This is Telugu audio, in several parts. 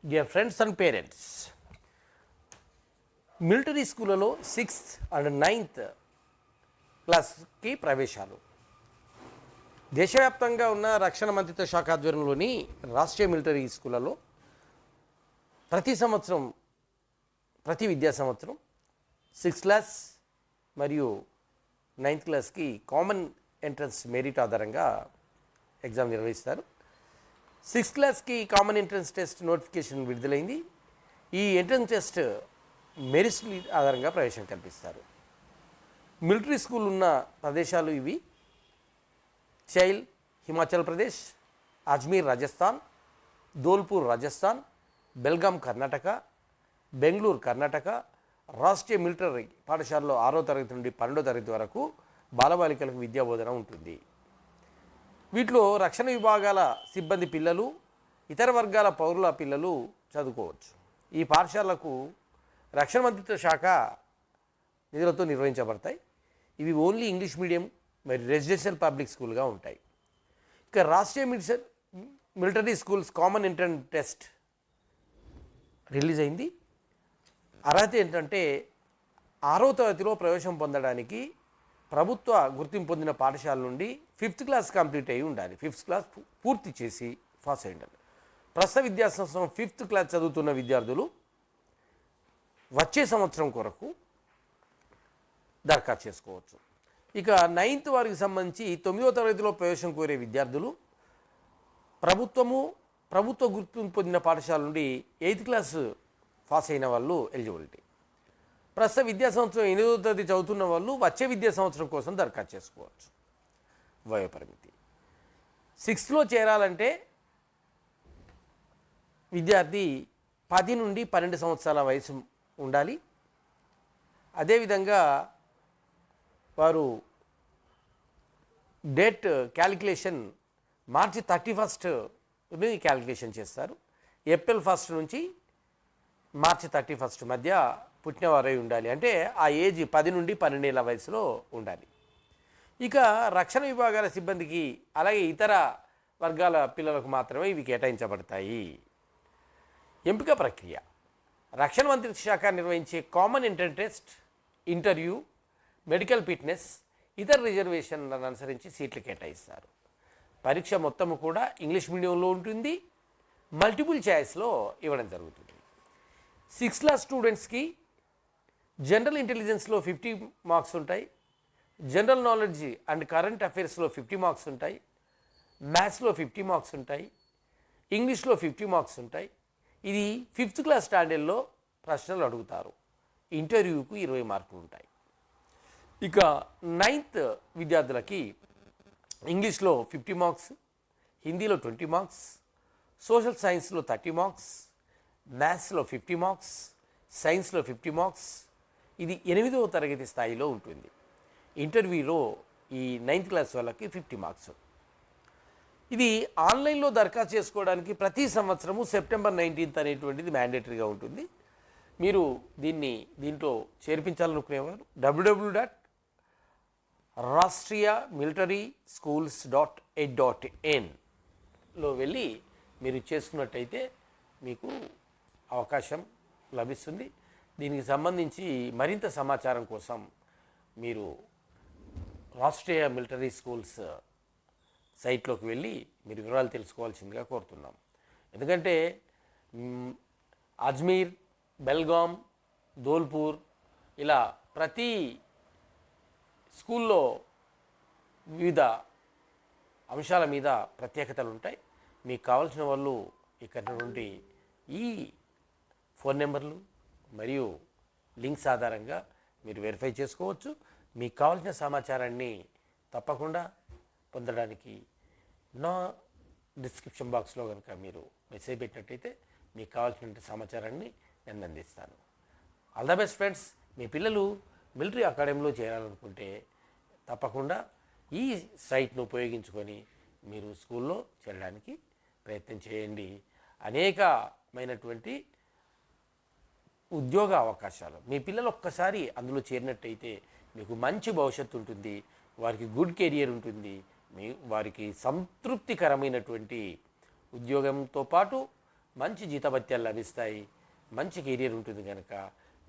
Dear friends and parents, military స్కూళ్ళలో 6th అండ్ 9th క్లాస్కి ప్రవేశాలు. దేశవ్యాప్తంగా ఉన్న రక్షణ మంత్రిత్వ శాఖ ఆధ్వర్యంలోని రాష్ట్రీయ మిలిటరీ స్కూళ్ళలో ప్రతి విద్యా సంవత్సరం 6th క్లాస్ మరియు 9th క్లాస్కి కామన్ ఎంట్రన్స్ మెరిట్ ఆధారంగా ఎగ్జామ్ నిర్వహిస్తారు. 6th క్లాస్కి కామన్ ఎంట్రన్స్ టెస్ట్ నోటిఫికేషన్ విడుదలైంది. ఈ ఎంట్రన్స్ టెస్ట్ మెరిట్స్ ఆధారంగా ప్రవేశం కల్పిస్తారు. మిలిటరీ స్కూల్ ఉన్న ప్రదేశాలు ఇవి: చైల్ హిమాచల్ ప్రదేశ్, అజ్మీర్ రాజస్థాన్, ధోల్పూర్ రాజస్థాన్, బెల్గాం కర్ణాటక, బెంగళూరు కర్ణాటక. రాష్ట్రీయ మిలిటరీ పాఠశాలలో 6వ తరగతి నుండి 12వ తరగతి వరకు బాలబాలికలకు విద్యాబోధన ఉంటుంది. వీటిలో రక్షణ విభాగాల సిబ్బంది పిల్లలు, ఇతర వర్గాల పౌరుల పిల్లలు చదువుకోవచ్చు. ఈ పాఠశాలకు రక్షణ మంత్రిత్వ శాఖ నిధులతో నిర్వహించబడతాయి. ఇవి ఓన్లీ ఇంగ్లీష్ మీడియం మరియు రెసిడెన్షియల్ పబ్లిక్ స్కూల్గా ఉంటాయి. ఇక Rashtriya military schools common entrance test release అయింది. అర్హత ఏంటంటే 6వ తరగతిలో ప్రవేశం పొందడానికి ప్రభుత్వ గుర్తింపు పొందిన పాఠశాల నుండి 5th క్లాస్ కంప్లీట్ అయి ఉండాలి. 5th క్లాస్ పూర్తి చేసి పాస్ అయి ఉండాలి. ప్రస్తుత విద్యా సంవత్సరం 5th క్లాస్ చదువుతున్న విద్యార్థులు వచ్చే సంవత్సరం కొరకు దరఖాస్తు చేసుకోవచ్చు. ఇక 9th వారికి సంబంధించి 9వ తరగతిలో ప్రవేశం కోరే విద్యార్థులు ప్రభుత్వ గుర్తింపు పొందిన పాఠశాల నుండి 8th క్లాస్ పాస్ అయిన వాళ్ళు ఎలిజిబిలిటీ. ప్రస్తుత విద్యా సంవత్సరం 8వ తరగతి చదువుతున్న వాళ్ళు వచ్చే విద్యా సంవత్సరం కోసం దరఖాస్తు చేసుకోవచ్చు. వయోపరిమితి 6th చేరాలంటే విద్యార్థి 10 నుండి 12 సంవత్సరాల వయసు ఉండాలి. అదేవిధంగా వారు డేట్ క్యాలిక్యులేషన్ మార్చి 31 క్యాలిక్యులేషన్ చేస్తారు. ఏప్రిల్ 1 నుంచి మార్చి 31 మధ్య పుట్టినవారై ఉండాలి. అంటే ఆ ఏజ్ 10 నుండి 12 ఏళ్ళ వయసులో ఉండాలి. ఇక రక్షణ విభాగాల సిబ్బందికి అలాగే ఇతర వర్గాల పిల్లలకు మాత్రమే ఇవి కేటాయించబడతాయి. ఎంపిక ప్రక్రియ: రక్షణ మంత్రిత్వ శాఖ నిర్వహించే common entrance test, interview, medical fitness, ఇతర రిజర్వేషన్లను అనుసరించి సీట్లు కేటాయిస్తారు. పరీక్ష మొత్తము కూడా ఇంగ్లీష్ మీడియంలో ఉంటుంది. మల్టిపుల్ చాయిస్లో ఇవ్వడం జరుగుతుంది. 6th క్లాస్ స్టూడెంట్స్కి జనరల్ ఇంటెలిజెన్స్లో 50 మార్క్స్ ఉంటాయి. జనరల్ నాలెడ్జ్ అండ్ కరెంట్ అఫైర్స్లో 50 మార్క్స్ ఉంటాయి. మ్యాథ్స్లో 50 మార్క్స్ ఉంటాయి. ఇంగ్లీష్లో 50 మార్క్స్ ఉంటాయి. ఇది 5th క్లాస్ స్టాండర్డ్లో ప్రశ్నలు అడుగుతారు. ఇంటర్వ్యూకు 20 మార్కులు ఉంటాయి. ఇక 9th విద్యార్థులకి ఇంగ్లీష్లో 50 మార్క్స్, హిందీలో 20 మార్క్స్, సోషల్ సైన్స్లో 30 మార్క్స్, మ్యాథ్స్లో 50 మార్క్స్, సైన్స్లో 50 మార్క్స్. ఇది 8వ తరగతి స్థాయిలో ఉంటుంది. ఇంటర్వ్యూలో ఈ 9th క్లాస్ వాళ్ళకి 50 మార్క్స్. ఇది ఆన్లైన్లో దరఖాస్తు చేసుకోవడానికి ప్రతి సంవత్సరము సెప్టెంబర్ 19th అనేటువంటిది మ్యాండేటరీగా ఉంటుంది. మీరు దీంట్లో చేర్పించాలనుకునేవారు www.rashtriyamilitaryschools.in.in వెళ్ళి మీరు చేసుకున్నట్టయితే మీకు అవకాశం లభిస్తుంది. దీనికి సంబంధించి మరింత సమాచారం కోసం మీరు రాష్ట్రీయ మిలిటరీ స్కూల్స్ సైట్లోకి వెళ్ళి మీరు వివరాలు తెలుసుకోవాల్సిందిగా కోరుతున్నాం. ఎందుకంటే అజ్మీర్, బెల్గాం, ధోల్పూర్ ఇలా ప్రతి స్కూల్లో వివిధ అంశాల మీద ప్రత్యేకతలు ఉంటాయి. మీకు కావాల్సిన వాళ్ళు ఇక్కడ నుండి ఈ ఫోన్ నెంబర్లు మరియు లింక్స్ ఆధారంగా మీరు వెరిఫై చేసుకోవచ్చు. మీకు కావాల్సిన సమాచారాన్ని తప్పకుండా పొందడానికి నా డిస్క్రిప్షన్ బాక్స్లో కనుక మీరు మెసేజ్ పెట్టినట్టయితే మీకు కావాల్సిన సమాచారాన్ని నేను అందిస్తాను. All the best friends. మీ పిల్లలు మిలిటరీ అకాడమీలో చేరాలనుకుంటే తప్పకుండా ఈ సైట్ను ఉపయోగించుకొని మీరు స్కూల్లో చేరడానికి ప్రయత్నం చేయండి. అనేకమైనటువంటి ఉద్యోగ అవకాశాలు, మీ పిల్లలు ఒక్కసారి అందులో చేరినట్టయితే మీకు మంచి భవిష్యత్తు ఉంటుంది. వారికి గుడ్ కెరియర్ ఉంటుంది. వారికి సంతృప్తికరమైనటువంటి ఉద్యోగంతో పాటు మంచి జీతభత్యాలు లభిస్తాయి, మంచి కెరీర్ ఉంటుంది కనుక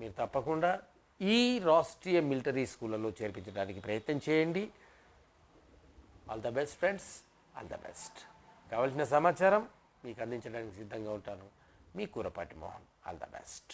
మీరు తప్పకుండా ఈ రాష్ట్రీయ మిలిటరీ స్కూళ్ళలో చేర్పించడానికి ప్రయత్నం చేయండి. All the best friends, all the best. కావాల్సిన సమాచారం మీకు అందించడానికి సిద్ధంగా ఉంటాను. మీ Kurapati Mohan. All the best.